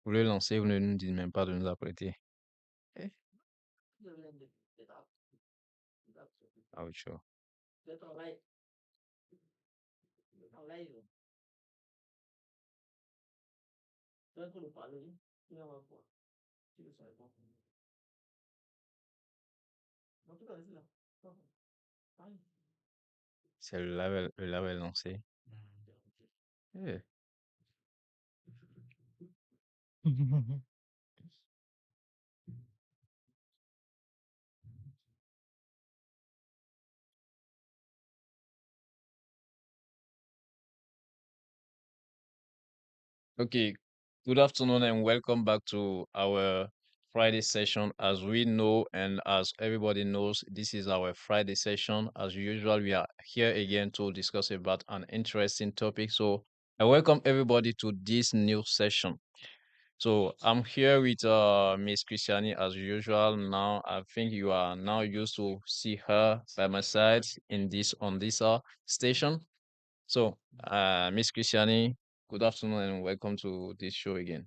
Vous le lancez, vous ne nous dites même pas de nous apprêter. Eh, ah oui, sure. C'est le label lancé. Eh. Okay, good afternoon and welcome back to our Friday session. As we know and as everybody knows, this is our Friday session. As usual, we are here again to discuss about an interesting topic. So I welcome everybody to this new session. So I'm here with Miss Christiani as usual. Now I think you are now used to see her by my side in this on this station. So Miss Christiani, good afternoon and welcome to this show again.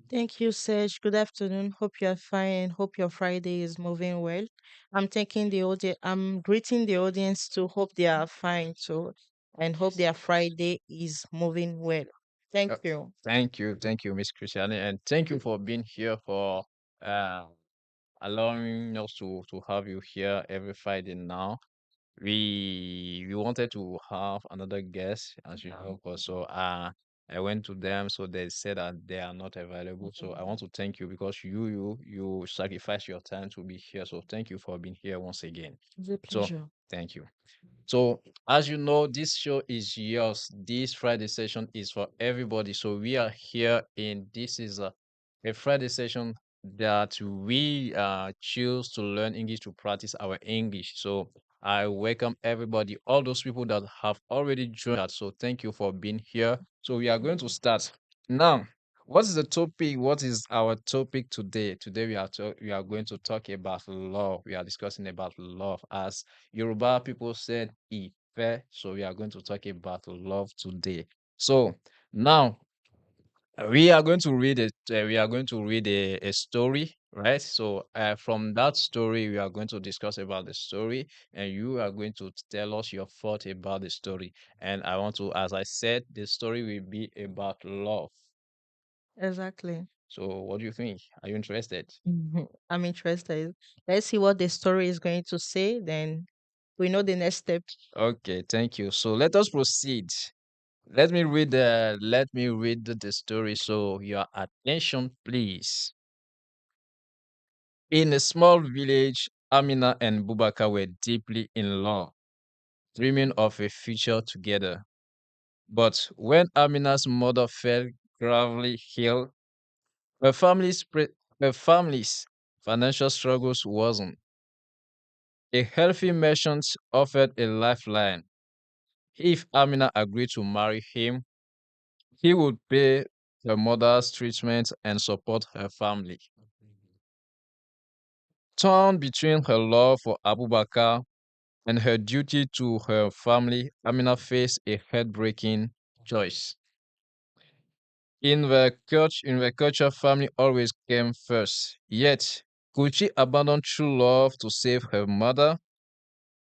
Thank you, Serge. Good afternoon. Hope you are fine. Hope your Friday is moving well. I'm greeting the audience to hope they are fine too, and hope their Friday is moving well. Thank Uh, you. thank you, Miss Christiani, and thank you for being here for uh, allowing us to have you here every Friday now. We wanted to have another guest as you know, but so I went to them, so they said that they are not available. So I want to thank you because you sacrificed your time to be here. So thank you for being here once again. It's a So pleasure. thank you. So, as you know, this show is yours. This Friday session is for everybody. So, we are here in this is a Friday session that we choose to learn English to practice our English. So, I welcome everybody, all those people that have already joined that. So, thank you for being here. So, we are going to start now. What is the topic? What is our topic today? Today we are going to talk about love. We are discussing about love as Yoruba people said Ife, so we are going to talk about love today. So now we are going to read it. We are going to read a story, right? So from that story, we are going to discuss about the story, and you are going to tell us your thought about the story. And I want to, as I said, the story will be about love. Exactly. So what do you think? Are you interested? I'm interested. Let's see what the story is going to say. Then we know the next step. Okay, thank you. So let us proceed. Let me read the story, so your attention please. In a small village, Amina and Bubaka were deeply in love, dreaming of a future together. But when Amina's mother fell gravely ill, her family's financial struggles worsened. A healthy merchant offered a lifeline. If Amina agreed to marry him, he would pay her mother's treatment and support her family. Torn between her love for Abubakar and her duty to her family, Amina faced a heartbreaking choice. In the culture, family always came first. Yet, could she abandon true love to save her mother?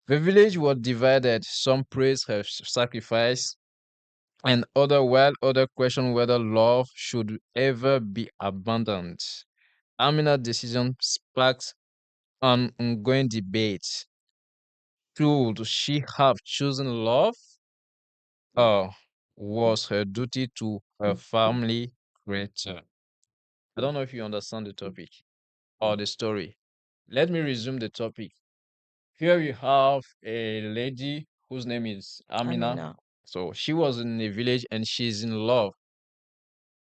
The village was divided. Some praised her sacrifice, and while other questioned whether love should ever be abandoned. Amina's decision sparked an ongoing debate. Should she have chosen love, or was her duty to her family greater? I don't know if you understand the topic or the story. Let me resume the topic. Here we have a lady whose name is Amina. Amina. So she was in a village and she's in love.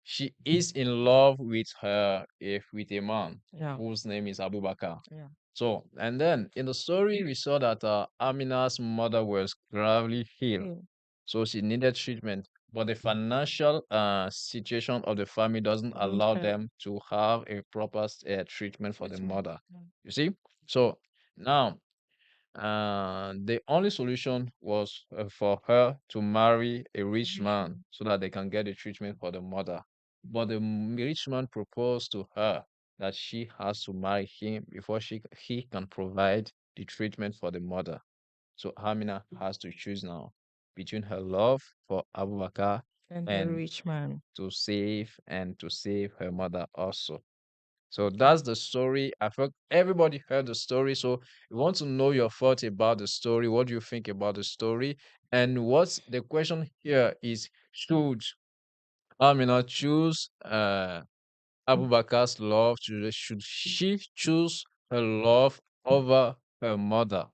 She is in love with with a man Yeah. whose name is Abubakar. Yeah. So, and then in the story, we saw that Amina's mother was gravely ill, Mm. so she needed treatment. But the financial situation of the family doesn't allow Okay. them to have a proper treatment for the Treatment. mother. Yeah. You see? So now, the only solution was for her to marry a rich Rich man man. so that they can get the treatment for the mother. but the rich man proposed to her that she has to marry him before he can provide the treatment for the mother. So Amina has to choose now between her love for Abu Bakr And the and rich man. to save her mother also. So that's the story. I thought everybody heard the story. So we want to know your thoughts about the story. What do you think about the story? And what's the question here is, should Amina choose Abu Bakr's love? Should she choose her love over her mother?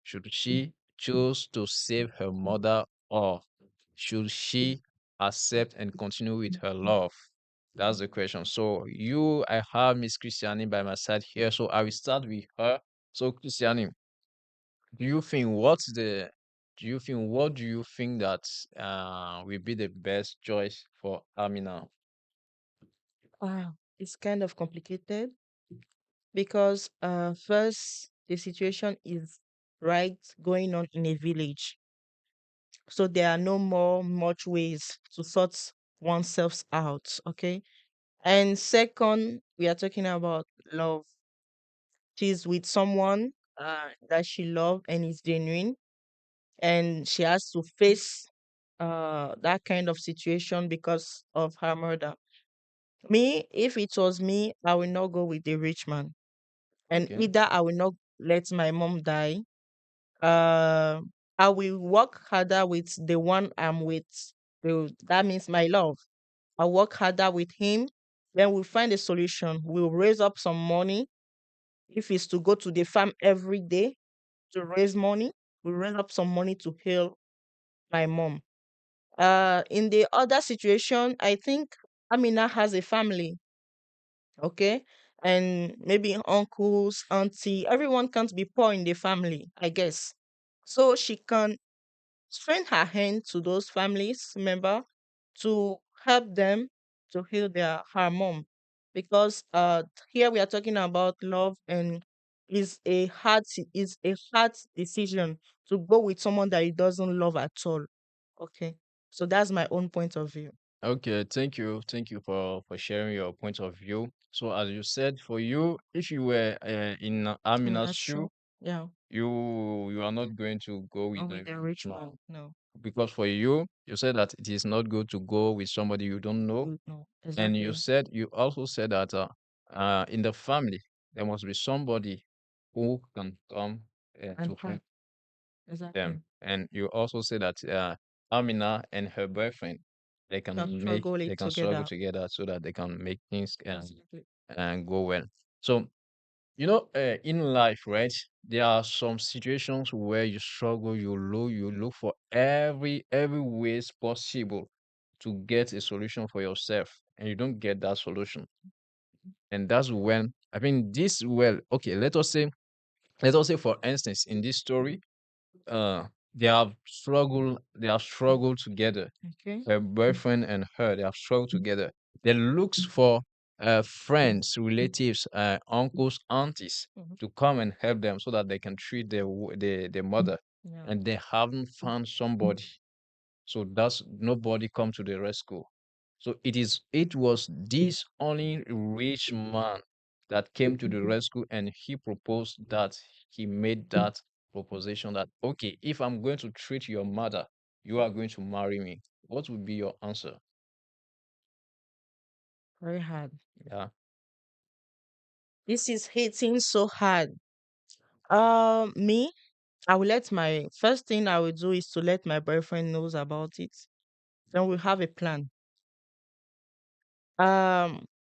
Should she choose to save her mother, or should she accept and continue with her love? That's the question. So I have Miss Christiane by my side here. So I will start with her. So Christiane, do you think what's the what do you think that will be the best choice for Amina? It's kind of complicated because first the situation is right going on in a village. So there are no more much ways to sort oneself out. Okay. And second, we are talking about love. She's with someone that she loves and is genuine, and she has to face that kind of situation because of her murder. Me, if it was me, I will not go with the rich man, and Okay. either I will not let my mom die. Uh, I will work harder with the one I'm with. That means my love. I work harder with him. Then we'll find a solution. We'll raise up some money. If it's to go to the farm every day to raise money, we'll raise up some money to heal my mom. In the other situation, I think Amina has a family, okay? And maybe uncles, auntie, everyone can't be poor in the family, I guess. So she can strain her hand to those families member to help them to heal her mom. Because here we are talking about love, and is a hard decision to go with someone that he doesn't love at all. Okay. So that's my own point of view. Okay, thank you for sharing your point of view. So as you said, for you, if you were in I mean, Amina's that's shoe, true. Yeah. you are not going to go with Or the with the rich rich man, man. No. because for you said that it is not good to go with somebody you don't know, No. and Exactly. you also said that in the family there must be somebody who can come And to her. help them, Exactly. and you also said that Amina and her boyfriend Can struggle they it can struggle together. together so that they can make things Exactly. and go well. So in life, right, there are some situations where you struggle, you look for every ways possible to get a solution for yourself, and you don't get that solution. And that's when I mean this well, okay, let us say for instance in this story, they have struggled together. Okay. Her boyfriend and her, they have struggled together. They looks for friends, relatives, uncles, aunties Mhm. to come and help them so that they can treat their mother. Yeah. And they haven't found somebody. So that's nobody come to the rescue. So it was this only rich man that came to the rescue, and he proposed that he made that proposition that, okay, if I'm going to treat your mother, you are going to marry me. What would be your answer? Very hard. Yeah. This is hitting so hard. Me, I will let my first thing I will do is to let my boyfriend knows about it. Then we'll have a plan.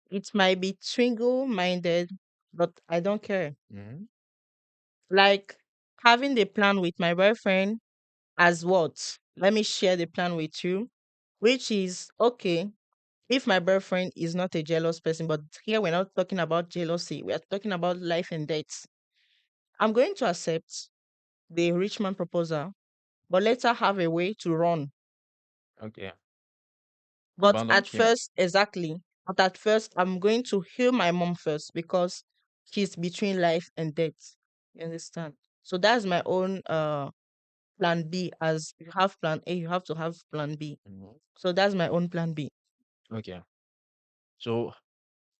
It might be twingle minded, but I don't care. Mhm. Like having the plan with my boyfriend as what? Let me share the plan with you, which is okay. If my boyfriend is not a jealous person, but here we're not talking about jealousy, we are talking about life and death. I'm going to accept the rich man proposal, but let her have a way to run. Okay. But Abandon at him. first, exactly. But at first, I'm going to heal my mom first because she's between life and death. You understand? So that's my own plan B. As you have plan A, you have to have plan B. Mhm. So that's my own plan B. Okay. So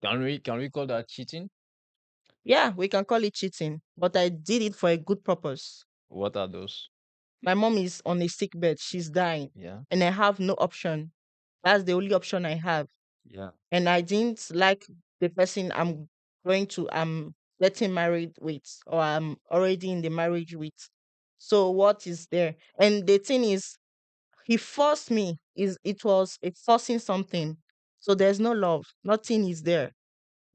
can we call that cheating? Yeah, we can call it cheating, but I did it for a good purpose. What are those? My mom is on a sick bed, she's dying, Yeah, and I have no option. That's the only option I have. yeah. And I didn't like the person I'm getting married with, or I'm already in the marriage with. So what is there? And the thing is, he forced me. Is it was a forcing something. So there's no love. Nothing is there.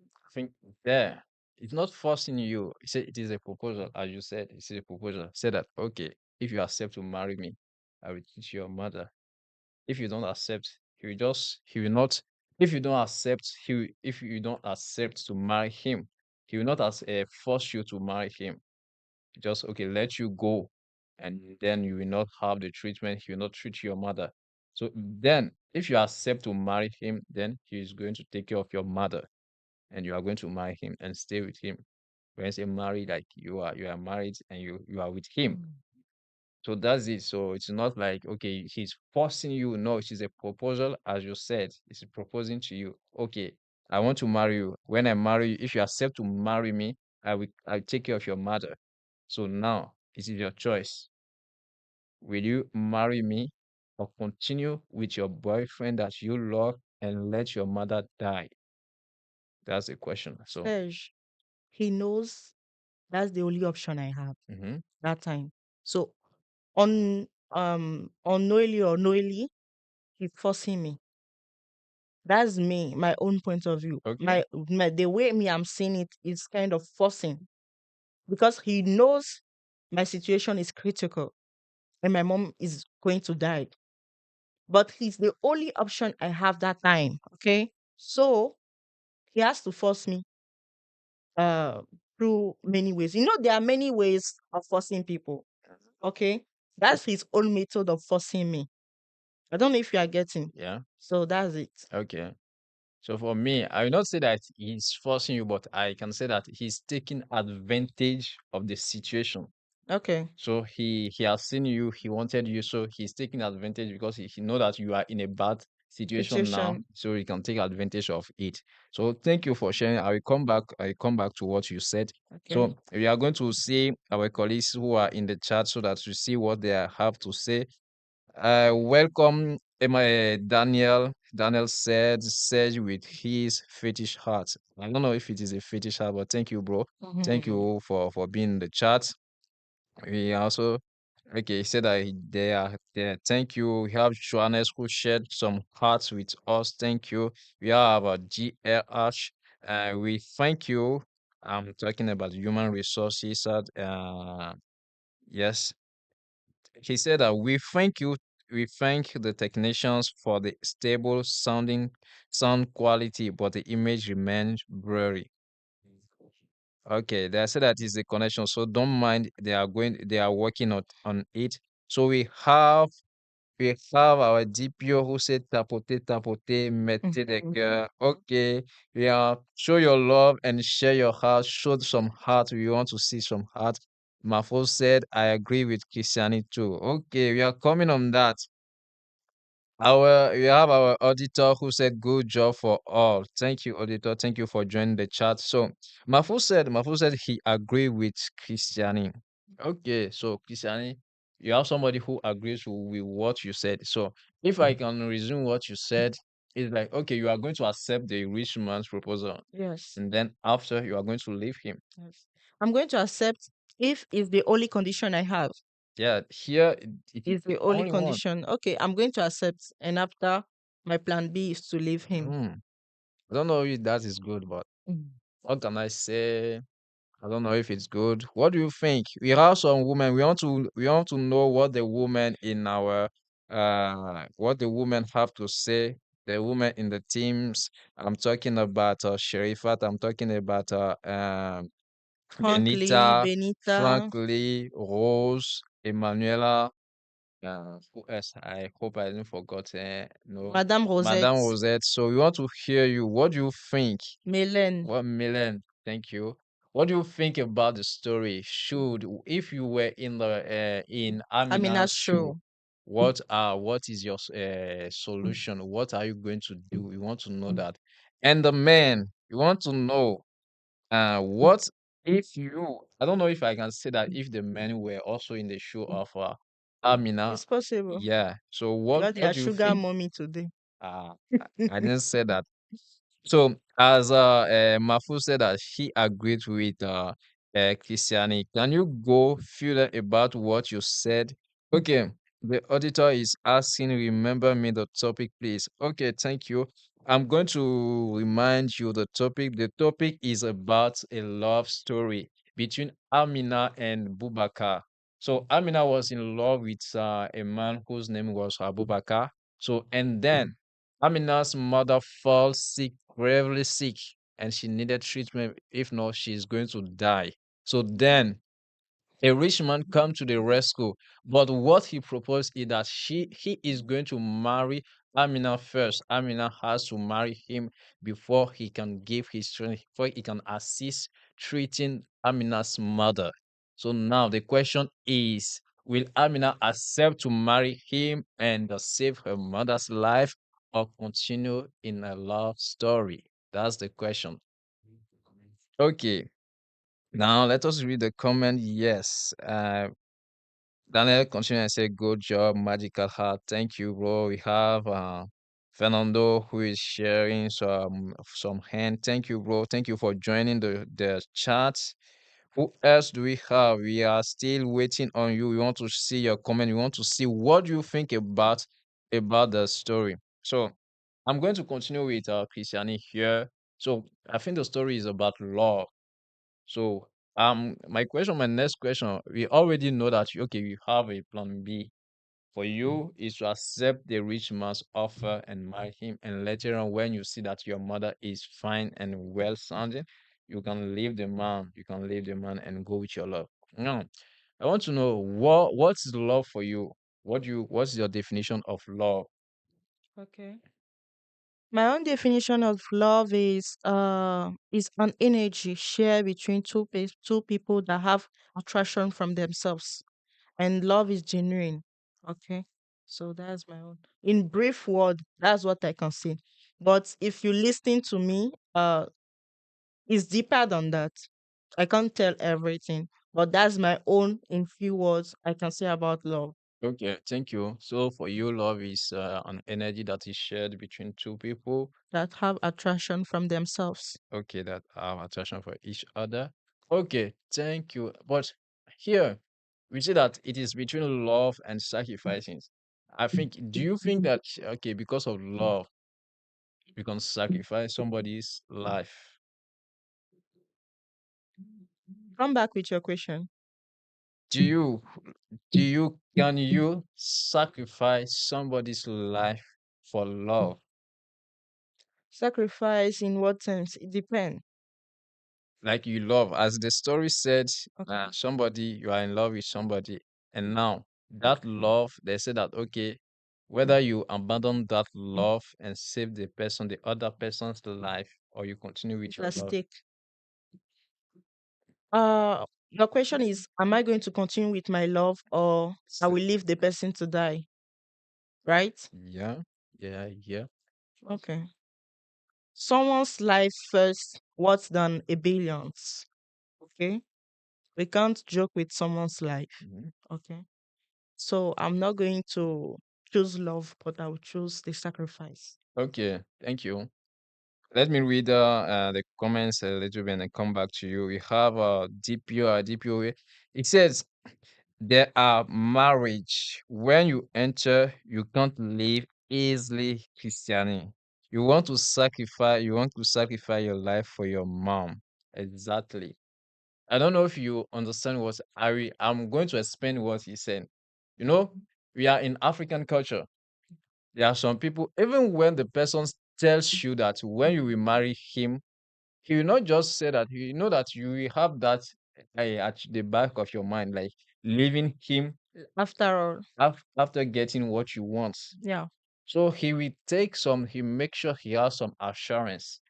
I think there it's not forcing you. It is a proposal, as you said. It's a proposal. Say that okay, if you accept to marry me, I will teach your mother. If you don't accept, he will not. If you don't accept, if you don't accept to marry him, he will not force you to marry him. Just okay, let you go, and then you will not have the treatment. He will not treat your mother. So then, if you accept to marry him, then he is going to take care of your mother, and you are going to marry him and stay with him. When I say married, like you are married and you are with him. Mm. So that's it. So it's not like okay, he's forcing you. No, it is a proposal, as you said. It's proposing to you. Okay, I want to marry you. When I marry you, if you accept to marry me, I'll take care of your mother. So now it is your choice. Will you marry me or continue with your boyfriend that you love and let your mother die? That's the question. So Serge, he knows that's the only option I have mhm. that time. So unknowingly or knowingly, he's forcing me. That's me, my own point of view. Okay. My the way me I'm seeing it is kind of forcing because he knows my situation is critical and my mom is going to die. But he's the only option I have that time. Okay. So he has to force me uh through many ways. You know, there are many ways of forcing people. Okay. That's his own method of forcing me. I don't know if you are getting. Yeah. So that's it. Okay. So for me, I will not say that he's forcing you, but I can say that he's taking advantage of the situation. Okay. So he has seen you, he wanted you, so he's taking advantage because he know that you are in a bad situation now, Situation. so he can take advantage of it. So thank you for sharing. I will come back to what you said. Okay. So we are going to see our colleagues who are in the chat so that we see what they have to say. Welcome, Daniel. Daniel said with his fetish heart. I don't know if it is a fetish heart, but thank you, bro. Thank Mhm. you for being in the chat. We also okay, he said that they are there. Thank you. We have Johannes who shared some hearts with us. Thank you. We have GLH. We thank you. I'm talking about human resources. Yes, he said that we thank you. We thank the technicians for the stable sound quality, but the image remains blurry. Okay, they said that is the connection, so don't mind. They are working on it. So we have our DPO who said tapoter, tapoter, mettez des Mhm. cœurs. Okay, yeah, show your love and share your heart. Show some heart. We want to see some heart. Mafo said, I agree with Christiani too. Okay, we are coming on that. We have our auditor who said good job for all. Thank you, auditor. Thank you for joining the chat. So Mafu said he agreed with Christiani. Okay, so Christiani, you have somebody who agrees with what you said. So if I can resume what you said, it's like okay, you are going to accept the rich man's proposal, Yes. and then after you are going to leave him. Yes. I'm going to accept if it's the only condition I have. Yeah, here it is Is the the only only one. condition. Okay, I'm going to accept. And after, my plan B is to leave him. Hmm. I don't know if that is good, but Mm. what can I say? I don't know if it's good. What do you think? We have some women. We want to know what the women in our what the women have to say. The women in the teams. I'm talking about Sherifat. I'm talking about Frankly, Benita, Benita, Frankly, Rose, Emanuela. Who else? I hope I didn't forget. No, Madame Madame Rosette, Rosette. So we want to hear you. What do you think? Mélène, Well, Milan, thank you. What do you think about the story? If you were in Amina's Amina's shoe, show. what is your solution? What are you going to do? We want to know that. And the man, you want to know what if you, I don't know if I can say that if the men were also in the shoe of Amina. It's possible Yeah. So what because they what are do you sugar think? mommy today. Uh, I didn't say that. So, as Mafu said that he agreed with Christiani, can you go further about what you said? Okay, the auditor is asking, remember me the topic, please. Okay, thank you. I'm going to remind you the topic. The topic is about a love story between Amina and Bubakar. So, Amina was in love with a man whose name was Abubakar. So, and then Amina's mother falls sick, gravely sick, and she needed treatment. If not, she's going to die. So then a rich man come to the rescue, but what he proposed is that he is going to marry Amina first. Amina has to marry him before he can give his strength, before he can assist treating Amina's mother. So now the question is, will Amina accept to marry him and save her mother's life, or continue in a love story? That's the question. Okay, now let us read the comment. Yes. Daniel continue and say, good job, Magical Heart. Thank you, bro. We have Fernando who is sharing some hand. Thank you, bro. Thank you for joining the chat. Who else do we have? We are still waiting on you. We want to see your comment. We want to see what you think about the story. So I'm going to continue with Christiani here. So I think the story is about love. So, my next question, we already know that okay, you have a plan B. For you is to accept the rich man's offer and marry him, and later on, when you see that your mother is fine and well sounding, you can leave the man. You can leave the man and go with your love. Now, I want to know what's love for you? What's your definition of love? Okay. My own definition of love is an energy shared between two people that have attraction from themselves, and love is genuine. Okay, so that's my own. In brief word, that's what I can say. But if you listen to me, it's deeper than that. I can't tell everything, but that's my own in few words I can say about love. Okay, thank you. So for you, love is an energy that is shared between two people. That have attraction from themselves. Okay, that have attraction for each other. Okay, thank you. But here we see that it is between love and sacrificing. I think, do you think that, okay, because of love, you can sacrifice somebody's life? Come back with your question. Do you, can you sacrifice somebody's life for love? Sacrifice in what sense? It depends. Like you love, as the story said, Okay. somebody, you are in love with somebody, and now that love, they say that okay, whether you abandon that love and save the other person's life, or you continue with It's your at love. stake. Your question is, am I going to continue with my love or I So, will leave the person to die? Right? yeah, yeah, yeah. Okay. Someone's life first, worth than a billion's. Okay. We can't joke with someone's life. Mhm. Okay. So I'm not going to choose love, but I will choose the sacrifice. Okay, thank you. Let me read the comments a little bit and come back to you. We have DPO. It says, there are marriage. When you enter, you can't leave easily, Christiani. You want to sacrifice your life for your mom. Exactly. I don't know if you understand what I'm going to explain what he said. You know, we are in African culture. There are some people, even when the person tells you that when you will marry him, he will not just say that. You know that you will have that at the back of your mind, like leaving him After all, after getting what you want. yeah. So he make sure he has some assurance.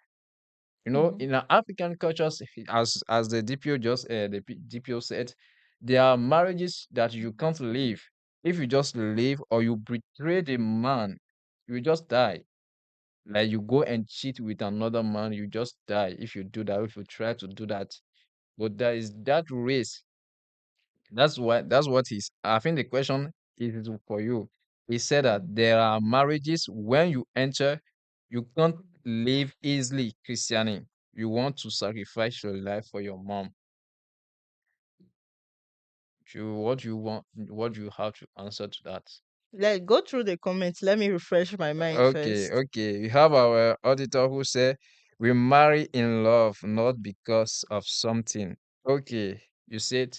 You know, Mhm. in our African cultures, as the DPO DPO said, there are marriages that you can't leave. If you just leave or you betray the man, you will just die. Like you go and cheat with another man, you just die if you do that, if you try to do that. But there is that risk. That's what he's I think the question is for you. He said that there are marriages when you enter, you can't live easily, Christianity. You want to sacrifice your life for your mom. What do you have to answer to that? Let go through the comments. Let me refresh my mind Okay, first. okay. We have our auditor who said we marry in love, not because of something. Okay, you said.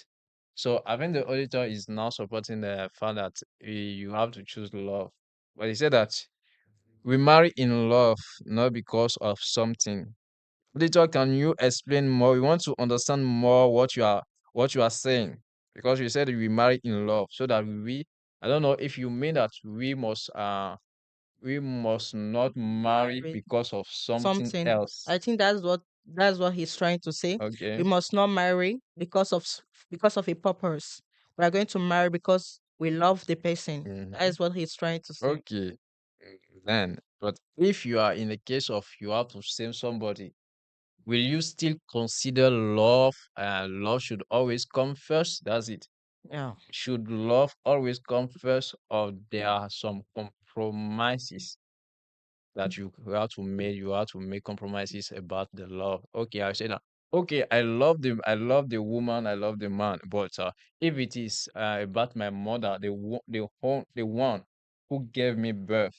So I think the auditor is now supporting the fact that you have to choose love. But he said that we marry in love, not because of something. Auditor, can you explain more? We want to understand more what you are saying. Because you said we marry in love, so that I don't know if you mean that we must not marry Marry because of something something. else. I think that's what he's trying to say. We Okay. must not marry because of a purpose. We are going to marry because we love the person. That Hmm. is what he's trying to say. Okay. Then, but if you are in the case of you have to save somebody, will you still consider love? Love should always come first. That's it. Yeah. Should love always come first, or there are some compromises that you have to make compromises about the love. Okay, I say that. Okay, I love the woman, I love the man, but if it is about my mother, the one who gave me birth,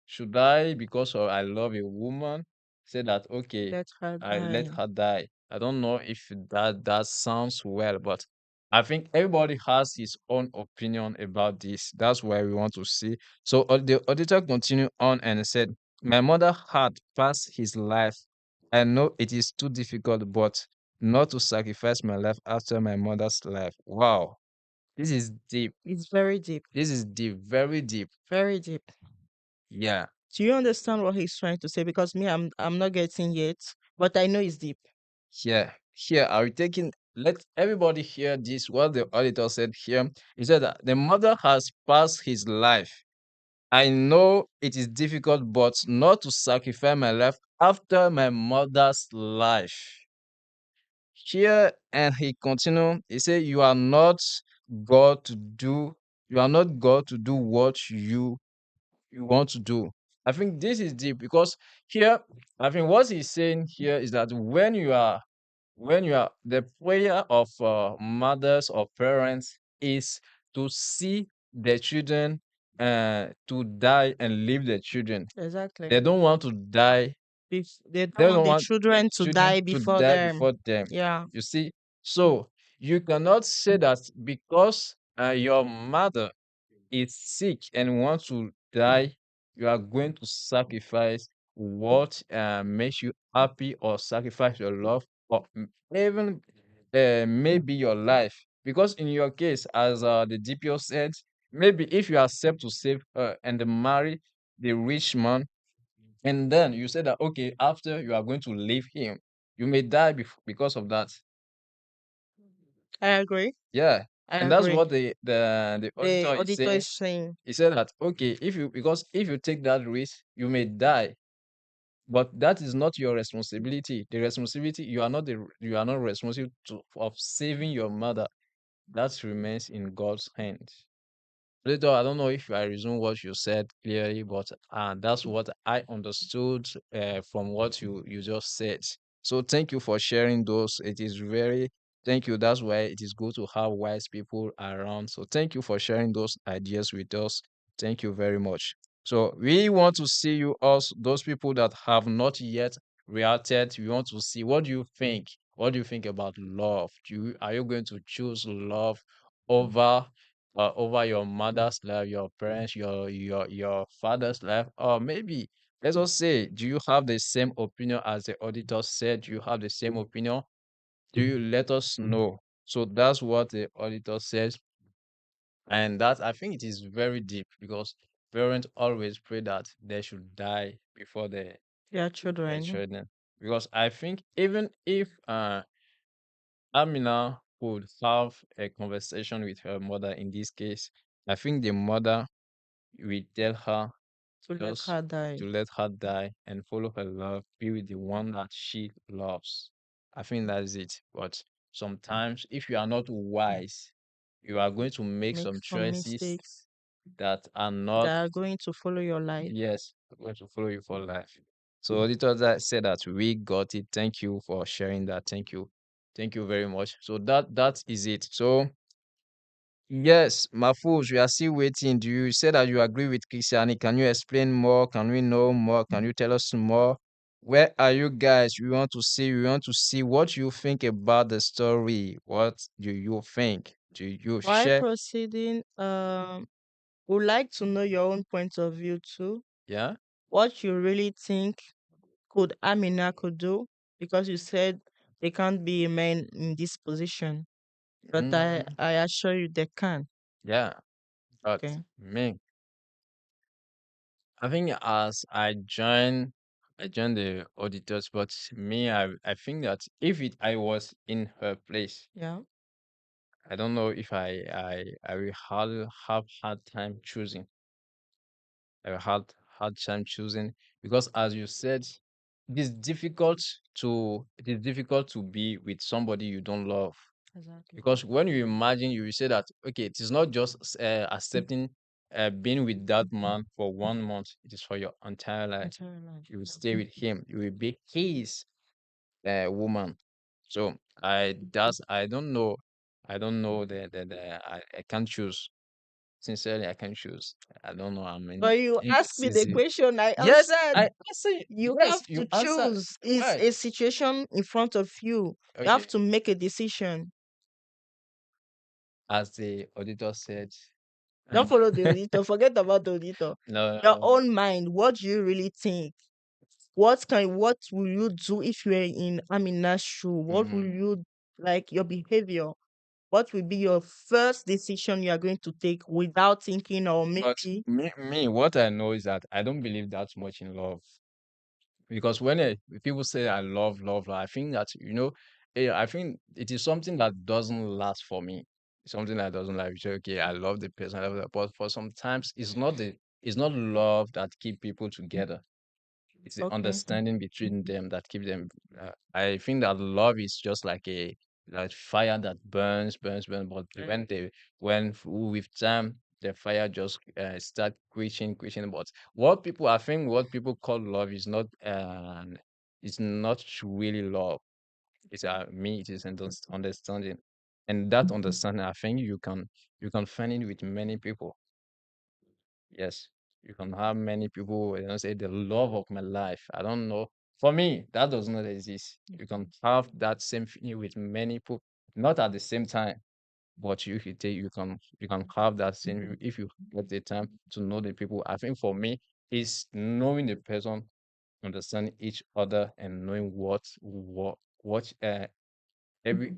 should I, because of I love a woman, say that okay, Let her I let die. her die? I don't know if that sounds well, but I think everybody has his own opinion about this. That's why we want to see. So the auditor continued on and said, "My mother had passed his life. I know it is too difficult, but not to sacrifice my life after my mother's life." Wow, this is deep. It's very deep. This is deep, very deep. Very deep. Yeah. Do you understand what he's trying to say? Because me, I'm not getting yet, but I know it's deep. Here, are we taking? Let everybody hear this. What the auditor said here. He said that the mother has passed his life. I know it is difficult, but not to sacrifice my life after my mother's life. Here, and he continued, he said, God to do, you are not God to do what you want to do. I think this is deep because here, I think what he's saying here is that when you are the prayer of mothers or parents is to see their children to die and leave their children. Exactly. They don't want to die. They They don't want don't the want children to children die to before die them. before them. Yeah. You see, so you cannot say that because your mother is sick and wants to die, you are going to sacrifice what makes you happy, or sacrifice your love, or even maybe your life. Because in your case, as the DPO said, maybe if you accept to save her and marry the rich man, and then you say that okay, after you are going to leave him, you may die because of that. I agree. Yeah, I and that's agree. what the The auditor is auditor saying. is saying, He said that okay, if you take that risk, you may die, but that is not your responsibility. The responsibility, you are not responsible of saving your mother. That remains in God's hands. Later, I don't know if I resume what you said clearly, but that's what I understood from what you just said. So thank you for sharing those. It is very thank you. That's why it is good to have wise people around. So thank you for sharing those ideas with us. Thank you very much. So we want to see you also those people that have not yet reacted. We want to see what do you think? What do you think about love? Are you going to choose love over your mother's life, your parents, your father's life, or maybe let's just say, do you have the same opinion as the auditor said? Do you have the same opinion? Do you let us know? So that's what the auditor says, and that I think it is very deep because parents always pray that they should die before their their children. children. Because I think even if Amina could have a conversation with her mother in this case, I think the mother will tell her To let just her die. to let her die and follow her love, be with the one that she loves. I think that's it. But sometimes, if you are not wise, you are going to make Make some some choices mistakes that are not, that are going to follow your life. yes, going to follow you for life. So Auditor that said that we got it. Thank you for sharing that. Thank you. Thank you very much. So that is it. So yes, Mahfouz, we are still waiting. Do you say that you agree with Christiani? Can you explain more? Can we know more? Can you tell us more? Where are you guys? We want to see what you think about the story. What do you think? Do you While share? proceeding, would like to know your own point of view too. Yeah. What you really think could Amina could do, because you said they can't be a man in this position, but Mm, I assure you they can. yeah. But Okay. me, I think as I joined the auditors, but me, I think that if I was in her place, Yeah. I don't know if I will have hard time choosing. I will hard time choosing because, as you said, it is difficult to be with somebody you don't love. Exactly. Because when you imagine, you will say that okay, it is not just accepting being with that man for 1 month. It is for your entire life. Entire life. You will Yeah. stay with him. You will be his woman. So I don't know. I don't know I can't choose. Sincerely, I can't choose. I don't know. I'm But you asked me the indecisive. question, I Yes, answered. I answer. You Yes, have you to answer. choose. It's Why? a situation in front of you. You have Okay. to make a decision. As the auditor said, Don't follow the auditor. Forget about the auditor. no, Your no, own mind. What do you really think? What will you do if you are in Amina's shoe? What will mm, you like your behavior? What will be your first decision you are going to take without thinking, or but maybe what I know is that I don't believe that much in love. Because when people say I love, I think that, I think it is something that doesn't last for me. Something that doesn't like, you say, okay, I love the person, I love that, but for sometimes it's not love that keep people together. It's the okay, understanding between them that keep them. I think that love is just like a like fire that burns. But with time the fire just start quenching. But I think what people call love is not really love. It's me. It is understanding, and that understanding, I think you can find it with many people. Yes, you can have many people, say the love of my life. I don't know. For me, that does not exist. You can have that same feeling with many people, not at the same time, but you can have that same if you get the time to know the people. I think for me, is knowing the person, understanding each other, and knowing what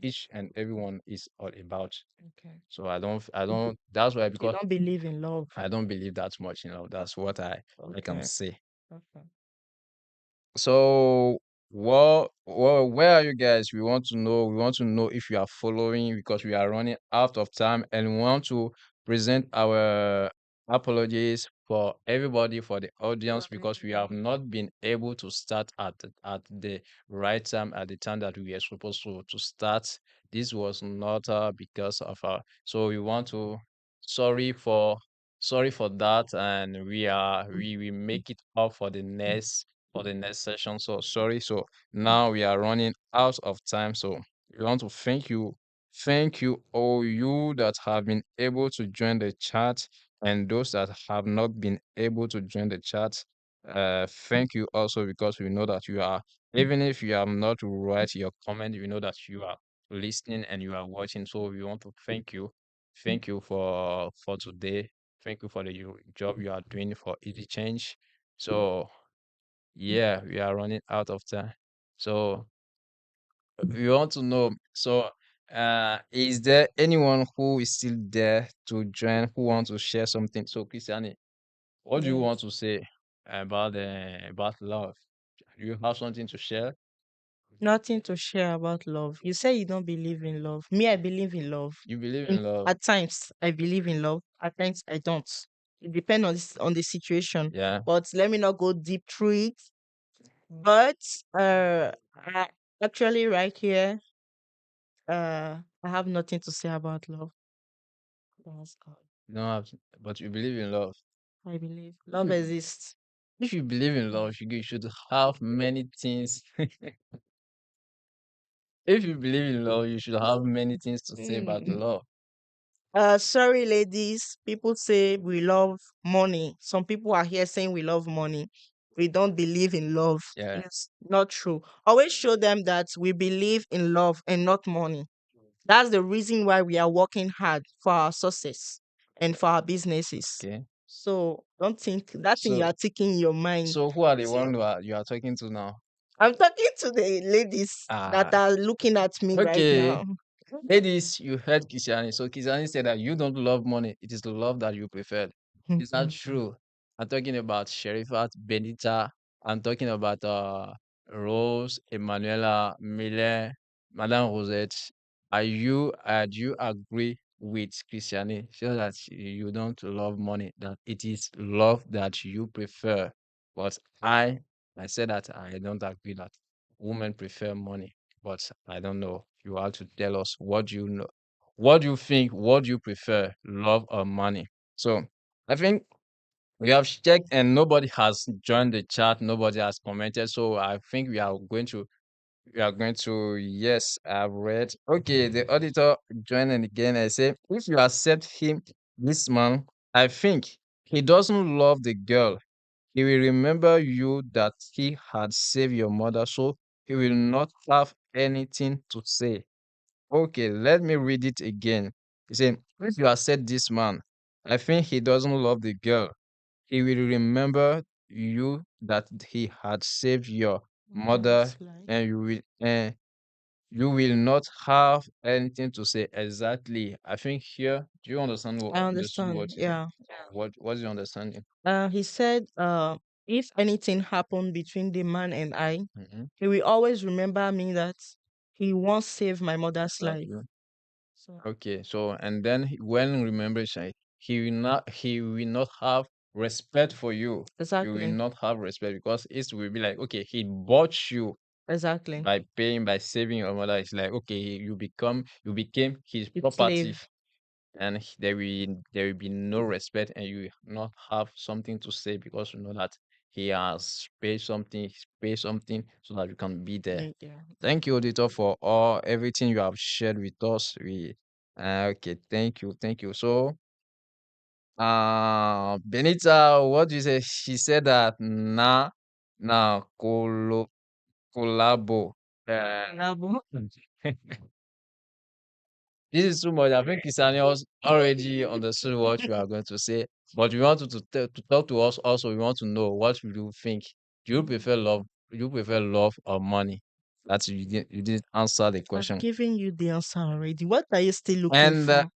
each and everyone is all about. okay. So I don't. That's why You because don't believe in love. I don't believe that much, That's what I can Okay. say. Okay. So, where are you guys? We want to know. We want to know if you are following because we are running out of time, and we want to present our apologies for everybody, for the audience, because we have not been able to start at the right time, at the time that we were supposed to start. This was not because of So we want to sorry for sorry for that, and we make it up for the next session. So sorry. So now we are running out of time. So we want to thank you all you that have been able to join the chat and those that have not been able to join the chat. Thank you also because we know that you are, even if you have not write your comment, we know that you are listening and you are watching. So we want to thank you. Thank you for today. Thank you for the job you are doing for Easy Change. So yeah, we are running out of time. So we want to know. So is there anyone who is still there to join who wants to share something? So Christiane, what do you want Yes. to say about love? Do you have something to share? Nothing to share about love. You say you don't believe in love. Me, I believe in love. You believe In in love. At times I believe in love. At times I don't. It depends on the situation. Yeah. But let me not go deep through it. But I, actually, right here, I have nothing to say about love. That's God. You don't have to, but you believe in love. I believe If love you exists. if you believe in love, you should have many things. If you believe in love, you should have many things to say about Mm. love. Sorry, ladies. People say we love money. Some people are here saying we love money. We don't believe in love. Yeah. It's not true. Always show them that we believe in love and not money. That's the reason why we are working hard for our success and for our businesses. Okay. So don't think that thing you So are taking in your mind. so who are the See, one you are talking to now? I'm talking to the ladies that Ah, are looking at me right okay. now. Ladies, you heard Kisiani. So Kisiani said that you don't love money. It is the love that you prefer. Is that true? I'm talking about Sherifat, Benita. I'm talking about Rose, Emanuela, Miller, Madame Rosette. Do you agree with Christiane? So that you don't love money, that it is love that you prefer. But I said that I don't agree that women prefer money. But I don't know. You have to tell us what do you know. What do you think? What do you prefer, love or money? So I think we have checked and nobody has joined the chat. Nobody has commented. So I think we are going to yes, I've read. Okay, the auditor joining again. I say if you accept him, this man, I think he doesn't love the girl. He will remember you that he had saved your mother, so he will not have anything to say. Okay, let me read it again. He said, if you accept this man, I think he doesn't love the girl. He will remember you that he had saved your mother, Mother's life. and you will not have anything to say. Exactly. I think here, do you understand I understood understand. what you Yeah. what's your understanding? He said, if anything happened between the man and I, Mm-hmm. he will always remember me that he once saved my mother's life. Exactly. So Okay, so and then when remembers he will not have respect for you. You will exactly, not have respect because it will be like, okay, he bought you exactly. by paying, by saving your mother. It's like, okay, you became his It's property, slave. and there will be no respect, and you will not have something to say because you know that he has paid something so that you can be there. Yeah. Thank you, auditor, for all everything you have shared with us. Okay, thank you. So, Benita, what do you say? She said that na collabo. Labo. This is too much. I think Kisanios already understood what you are going to say, but we want you to talk to us also. We want to know what you think. Do you prefer love? Do you prefer love or money? That's you didn't answer the I've question. given you the answer already. What are you still looking And for?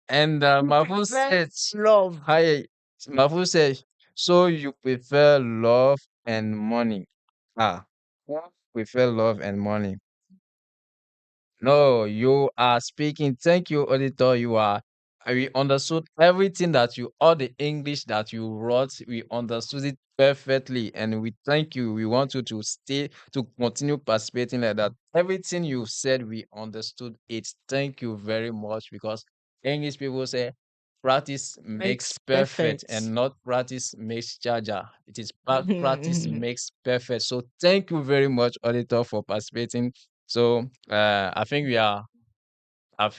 Mafu Prefer said, love. "Hi, Mafu said, so you prefer love and money? Ah, who prefer love and money? No, you are speaking. Thank you, auditor. We understood everything all the English that you wrote. We understood it perfectly, and we thank you. We want you to stay to continue participating like that. Everything you said, we understood it. Thank you very much because English people say practice makes Makes perfect perfect. and not practice makes charger. It is practice makes perfect. So thank you very much, auditor, for participating. So I think we are at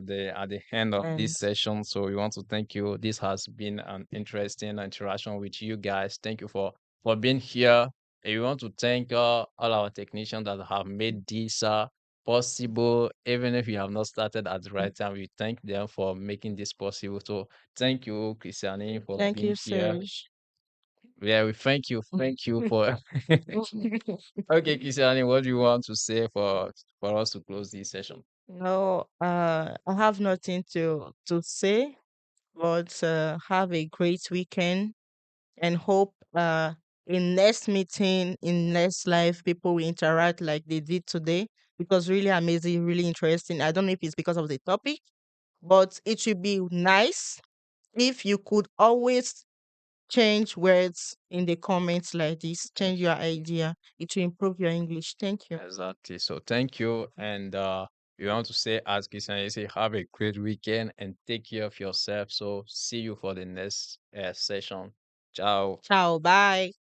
the end of this And session. So we want to thank you. This has been an interesting interaction with you guys. Thank you for being here. And we want to thank all our technicians that have made this possible. Even if we have not started at the right time, we thank them for making this possible. So thank you, Christiane, for thank being you, here. Serge. Yeah, we thank you for. Okay, Christiane, what do you want to say for us to close this session? No, I have nothing to say, but have a great weekend and hope in next meeting, in next live, people will interact like they did today. Because really amazing, really interesting. I don't know if it's because of the topic, but it should be nice if you could always change words in the comments like this. Change your idea. It will improve your English. Thank you. Exactly. So thank you. And we want to say, as Christian, you say, have a great weekend and take care of yourself. So see you for the next session. Ciao. Ciao. Bye.